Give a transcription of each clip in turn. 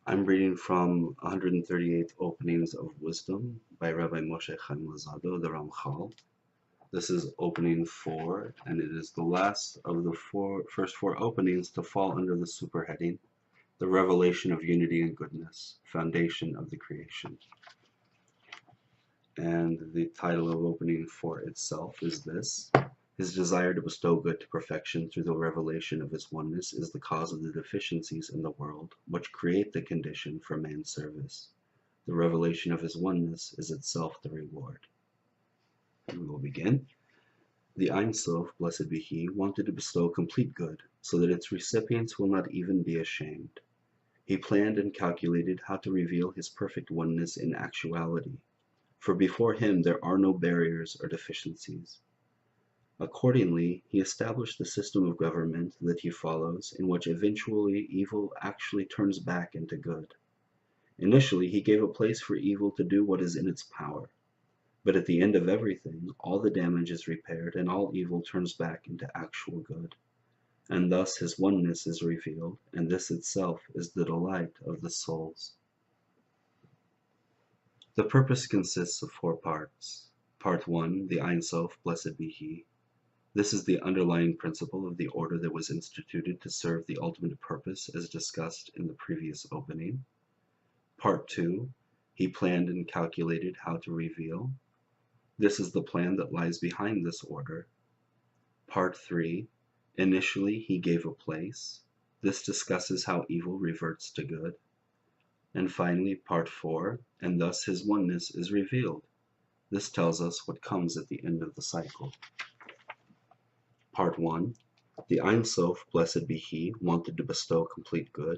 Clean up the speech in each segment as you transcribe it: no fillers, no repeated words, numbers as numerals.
I'm reading from 138 Openings of Wisdom by Rabbi Moshe Chaim Luzzatto, the Ramchal. This is opening 4, and it is the last of the first four openings to fall under the superheading, the revelation of unity and goodness, foundation of the creation. And the title of opening 4 itself is this: His desire to bestow good to perfection through the revelation of his oneness is the cause of the deficiencies in the world, which create the condition for man's service. The revelation of his oneness is itself the reward. And we will begin. The Ein Sof, blessed be he, wanted to bestow complete good, so that its recipients will not even be ashamed. He planned and calculated how to reveal his perfect oneness in actuality, for before him there are no barriers or deficiencies. Accordingly, he established the system of government that he follows, in which eventually evil actually turns back into good. Initially, he gave a place for evil to do what is in its power. But at the end of everything, all the damage is repaired and all evil turns back into actual good. And thus his oneness is revealed, and this itself is the delight of the souls. The purpose consists of 4 parts. Part 1, the Ein Sof, blessed be he. This is the underlying principle of the order that was instituted to serve the ultimate purpose as discussed in the previous opening. Part 2, he planned and calculated how to reveal. This is the plan that lies behind this order. Part 3, initially he gave a place. This discusses how evil reverts to good. And finally, Part 4, and thus his oneness is revealed. This tells us what comes at the end of the cycle. Part 1, the Ein Sof, blessed be he, wanted to bestow complete good.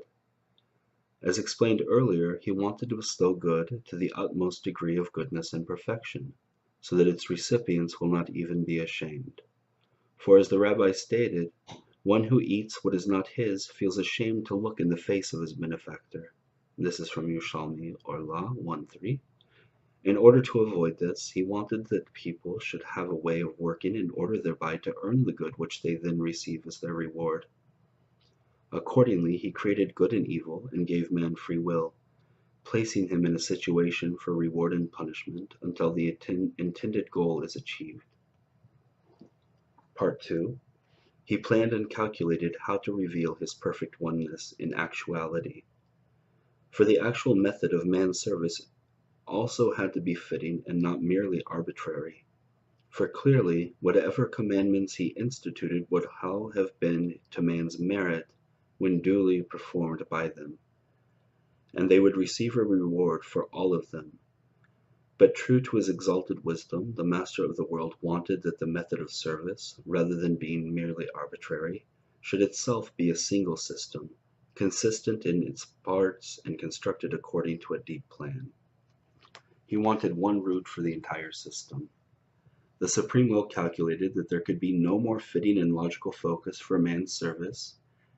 As explained earlier, he wanted to bestow good to the utmost degree of goodness and perfection, so that its recipients will not even be ashamed. For as the rabbi stated, one who eats what is not his feels ashamed to look in the face of his benefactor. This is from Yerushalmi Orlah 1:3. In order to avoid this, he wanted that people should have a way of working in order thereby to earn the good which they then receive as their reward. Accordingly, he created good and evil and gave man free will, placing him in a situation for reward and punishment until the intended goal is achieved. Part 2, he planned and calculated how to reveal his perfect oneness in actuality. For the actual method of man's service also had to be fitting and not merely arbitrary. For clearly, whatever commandments he instituted would all have been to man's merit when duly performed by them, and they would receive a reward for all of them. But true to his exalted wisdom, the master of the world wanted that the method of service, rather than being merely arbitrary, should itself be a single system, consistent in its parts and constructed according to a deep plan. He wanted one root for the entire system. The Supreme Will calculated that there could be no more fitting and logical focus for man's service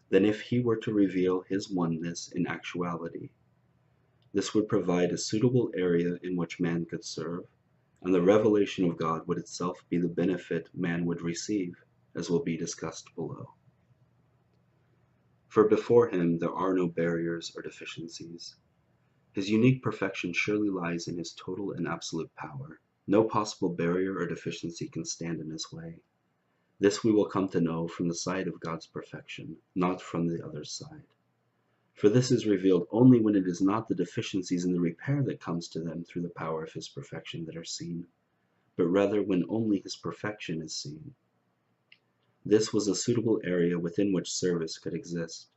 than if he were to reveal his oneness in actuality. This would provide a suitable area in which man could serve, and the revelation of God would itself be the benefit man would receive, as will be discussed below. For before him there are no barriers or deficiencies. His unique perfection surely lies in his total and absolute power. No possible barrier or deficiency can stand in his way. This we will come to know from the side of God's perfection, not from the other side. For this is revealed only when it is not the deficiencies in the repair that comes to them through the power of his perfection that are seen, but rather when only his perfection is seen. This was a suitable area within which service could exist.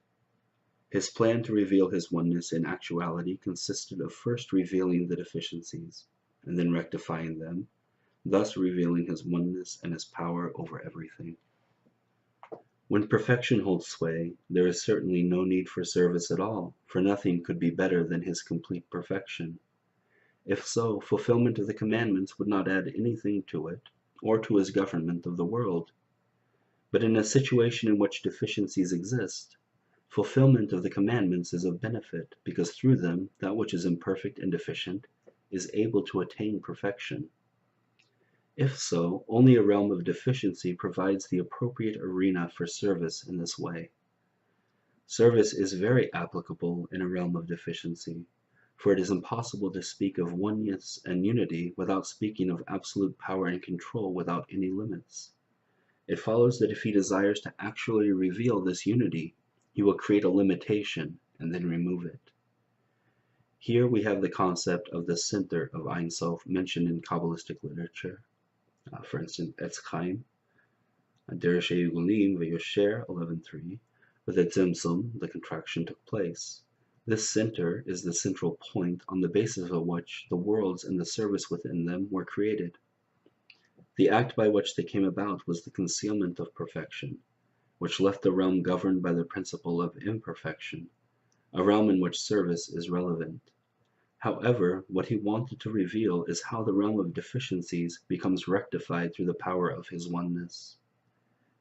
His plan to reveal his oneness in actuality consisted of first revealing the deficiencies, and then rectifying them, thus revealing his oneness and his power over everything. When perfection holds sway, there is certainly no need for service at all, for nothing could be better than his complete perfection. If so, fulfillment of the commandments would not add anything to it, or to his government of the world. But in a situation in which deficiencies exist, fulfillment of the commandments is of benefit, because through them that which is imperfect and deficient is able to attain perfection. If so, only a realm of deficiency provides the appropriate arena for service in this way. Service is very applicable in a realm of deficiency, for it is impossible to speak of oneness and unity without speaking of absolute power and control without any limits. It follows that if he desires to actually reveal this unity, he will create a limitation and then remove it. Here we have the concept of the center of Ein Sof mentioned in Kabbalistic literature. For instance, Etz Chaim, Derech Yugulim V'Yosher 11.3, with the Tzimtzum, the contraction took place. This center is the central point on the basis of which the worlds and the service within them were created. The act by which they came about was the concealment of perfection, which left the realm governed by the principle of imperfection, a realm in which service is relevant. However, what he wanted to reveal is how the realm of deficiencies becomes rectified through the power of his oneness.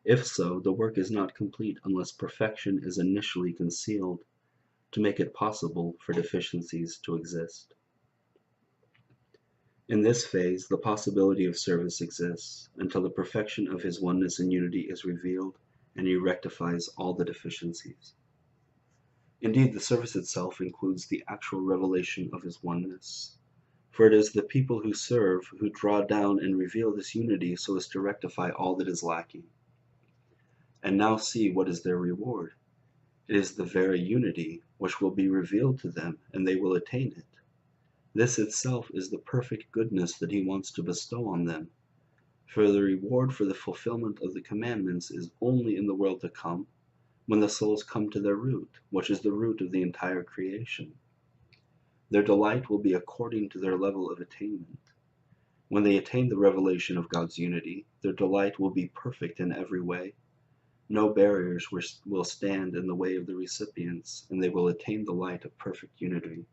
If so, the work is not complete unless perfection is initially concealed, to make it possible for deficiencies to exist. In this phase, the possibility of service exists until the perfection of his oneness and unity is revealed and he rectifies all the deficiencies. Indeed, the service itself includes the actual revelation of his oneness, for it is the people who serve who draw down and reveal this unity so as to rectify all that is lacking. And now see what is their reward. It is the very unity which will be revealed to them, and they will attain it. This itself is the perfect goodness that he wants to bestow on them, for the reward for the fulfillment of the commandments is only in the world to come, when the souls come to their root, which is the root of the entire creation. Their delight will be according to their level of attainment. When they attain the revelation of God's unity, their delight will be perfect in every way. No barriers will stand in the way of the recipients, and they will attain the light of perfect unity,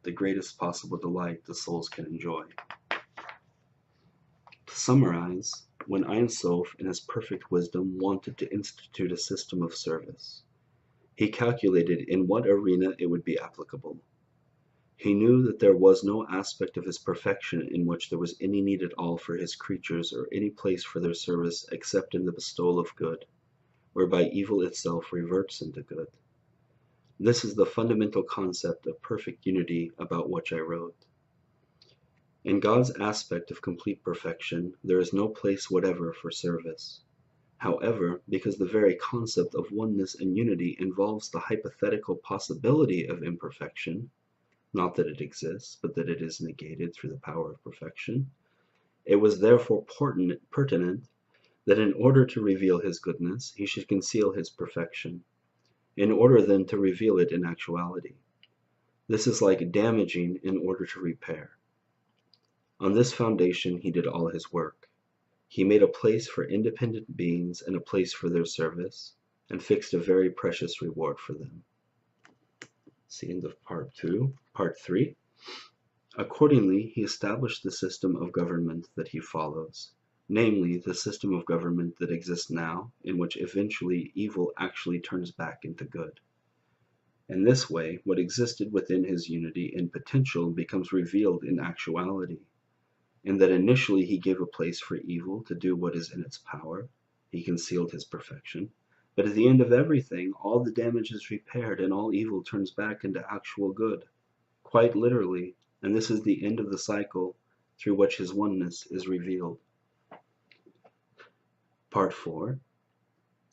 the greatest possible delight the souls can enjoy. To summarize, when Ein Sof in his perfect wisdom wanted to institute a system of service, he calculated in what arena it would be applicable. He knew that there was no aspect of his perfection in which there was any need at all for his creatures or any place for their service except in the bestowal of good, whereby evil itself reverts into good. This is the fundamental concept of perfect unity about which I wrote. In God's aspect of complete perfection, there is no place whatever for service. However, because the very concept of oneness and unity involves the hypothetical possibility of imperfection, not that it exists, but that it is negated through the power of perfection, it was therefore pertinent that in order to reveal his goodness, he should conceal his perfection, in order then to reveal it in actuality. This is like damaging in order to repair. On this foundation he did all his work. He made a place for independent beings and a place for their service, and fixed a very precious reward for them. It's the end of part 2. Part 3. Accordingly, he established the system of government that he follows, namely the system of government that exists now, in which eventually evil actually turns back into good. In this way, what existed within his unity in potential becomes revealed in actuality, in that initially he gave a place for evil to do what is in its power, he concealed his perfection, but at the end of everything, all the damage is repaired and all evil turns back into actual good, quite literally, and this is the end of the cycle through which his oneness is revealed. Part 4.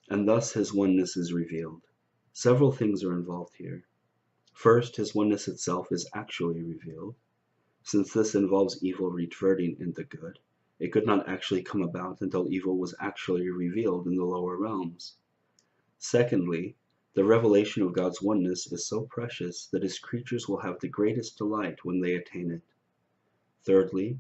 And thus his oneness is revealed. Several things are involved here. First, his oneness itself is actually revealed. Since this involves evil reverting into good, it could not actually come about until evil was actually revealed in the lower realms. Secondly, the revelation of God's oneness is so precious that his creatures will have the greatest delight when they attain it. Thirdly,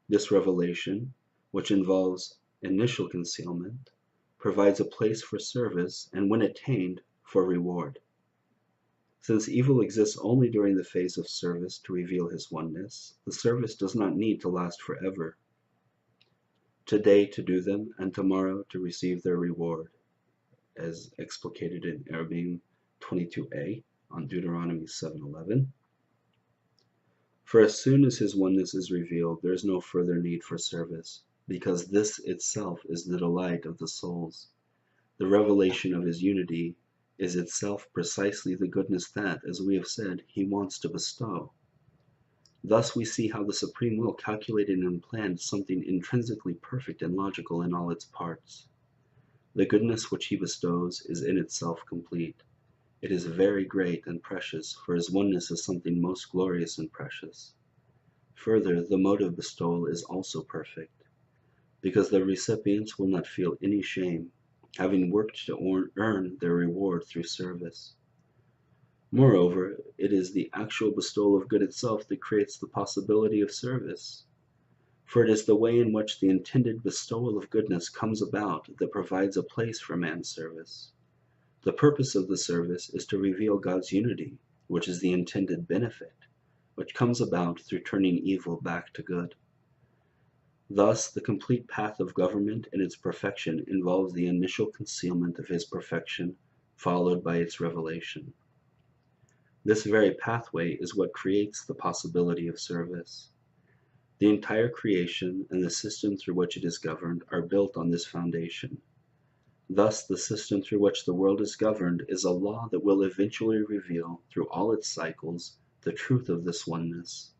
this revelation, which involves initial concealment, provides a place for service and, when attained, for reward. Since evil exists only during the phase of service to reveal his oneness, the service does not need to last forever. Today to do them, and tomorrow to receive their reward, as explicated in Erubim 22a on Deuteronomy 7:11. For as soon as his oneness is revealed, there is no further need for service, because this itself is the delight of the souls. The revelation of his unity is itself precisely the goodness that, as we have said, he wants to bestow. Thus we see how the Supreme Will calculated and planned something intrinsically perfect and logical in all its parts. The goodness which he bestows is in itself complete. It is very great and precious, for his oneness is something most glorious and precious. Further, the mode of bestowal is also perfect, because the recipients will not feel any shame, having worked to earn their reward through service. Moreover, it is the actual bestowal of good itself that creates the possibility of service, for it is the way in which the intended bestowal of goodness comes about that provides a place for man's service. The purpose of the service is to reveal God's unity, which is the intended benefit, which comes about through turning evil back to good. Thus, the complete path of government in its perfection involves the initial concealment of his perfection, followed by its revelation. This very pathway is what creates the possibility of service. The entire creation and the system through which it is governed are built on this foundation. Thus, the system through which the world is governed is a law that will eventually reveal, through all its cycles, the truth of this oneness.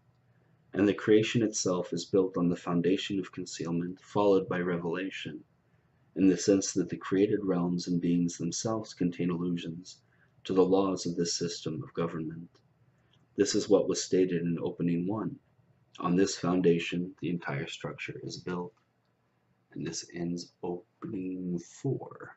And the creation itself is built on the foundation of concealment, followed by revelation, in the sense that the created realms and beings themselves contain allusions to the laws of this system of government. This is what was stated in Opening 1. On this foundation, the entire structure is built. And this ends Opening 4.